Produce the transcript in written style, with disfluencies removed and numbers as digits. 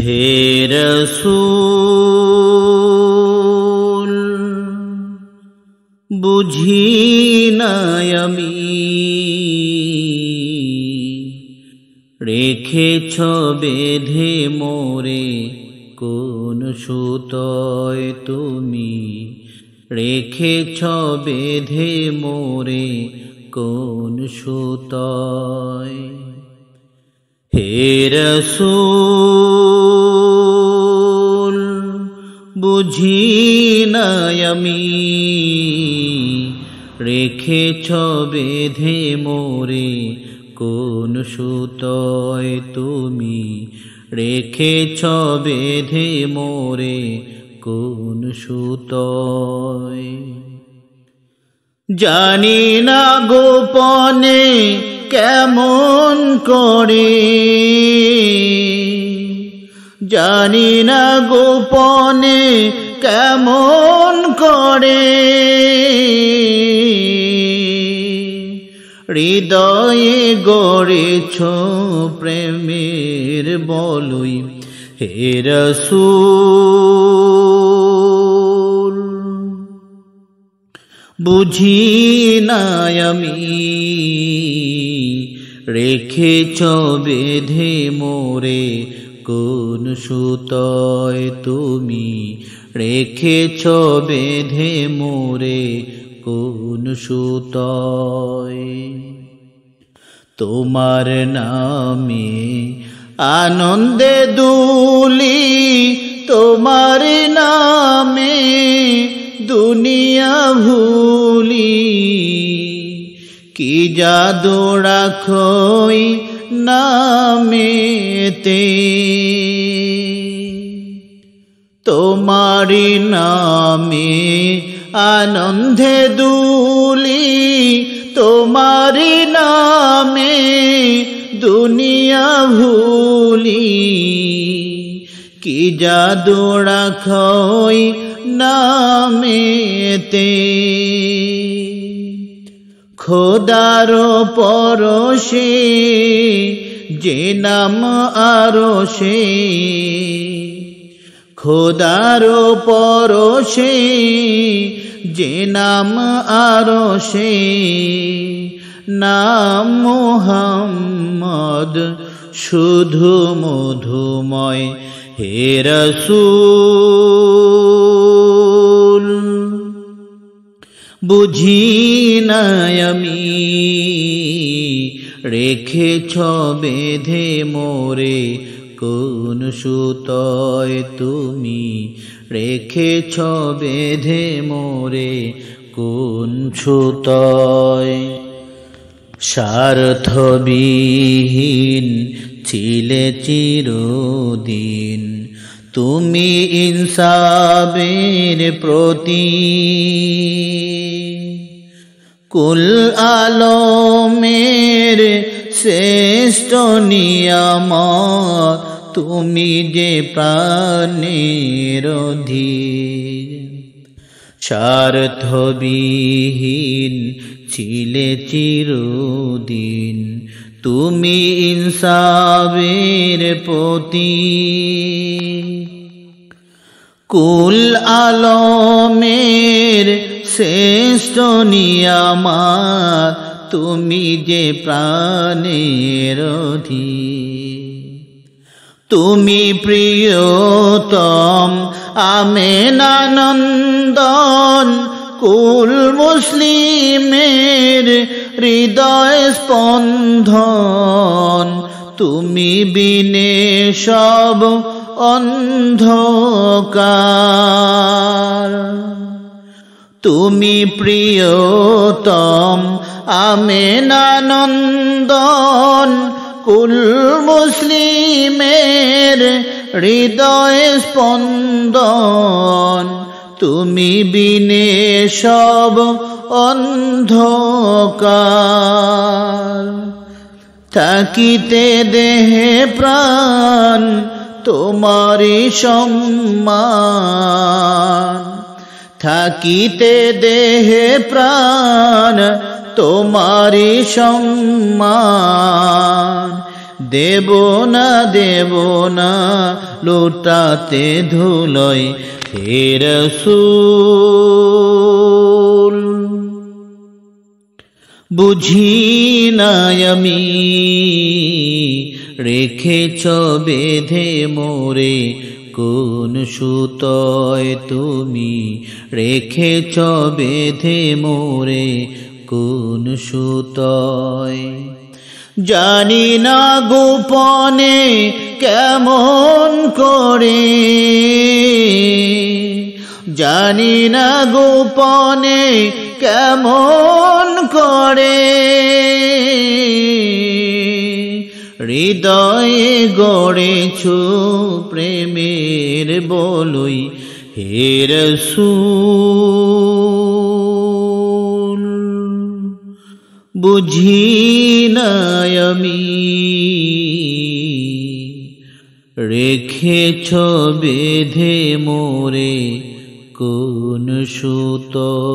হে রাসূল বুঝি না আমি রেখেছ বেঁধে মোরে কোন সুতোয় তুমি রেখেছ বেঁধে মোরে কোন সুতোয় হে রাসূল বুঝি না আমি রেখেছ বেঁধে মোরে কোন সুতোয় তুমি রেখেছ বেঁধে মোরে কোন সুতোয় জানি না গোপনে কেমন করে জানি না গোপনে কেমন করে হৃদয়ে গড়েছ প্রেমের বলই হে রাসূল বুঝি না আমি রেখেছ বেঁধে মোরে কোন সুতোয় তুমি রেখেছ বেঁধে মোরে কোন সুতোয় তোমার নামে আনন্দে দুলি তোমার নামে দুনিয়া ভুলি কি জাদু রাখোই নামেতে তোমারি নামে আনন্দে দুলি তোমারি নামে দুনিয়া ভুলি কি জাদু রাখোই নামেতে খোদার পরশে যে নাম আরশে খোদার পরশে যে নাম আরশে নাম মুহাম্মদ শুধু মধুময় হে রাসূল বুঝি না আমি রেখেছ বেঁধে মোরে কোন সুতোয় তুমি রেখেছ বেঁধে মোরে কোন সুতোয় স্বার্থবিহীন ছিলে চিরদিন তুমি ইনসাফের প্রতি কুল আলমের শ্রেষ্ঠ নিয়ামত তুমি যে প্রাণের অধীর স্বার্থবিহীন ছিলে চিরদিন তুমি ইনসাফের প্রতি কুল আলমের শ্রেষ্ঠ নিয়ামত তুমি যে প্রাণের অধীর তুমি প্রিয়তম আমেনা নন্দন কুল মুসলিমের হৃদয় স্পন্দন তুমি বিনে সব অন্ধকার তুমি প্রিয়তম আমেনা নন্দন কুল মুসলিমের হৃদয় স্পন্দন তুমি বিনে সব অন্ধকার থাকিতে দেহে প্রাণ তোমারি সম্মান থাকিতে দেহে প্রাণ তোমারি সম্মান দেব না লুটাতে ধুলোয় হে রাসূল। বুঝি না আমি রেখেছ বেঁধে মোরে কোন সুতোয়, তুমি রেখেছ বেঁধে মোরে কোন সুতোয়। জানি না গোপনে কেমন করে, জানি না গোপনে কেমন করে হৃদয়ে গড়েছো প্রেমের বলই হে রাসূল। বুঝি না আমি রেখেছ বেঁধে মোরে কোন সুতোয়।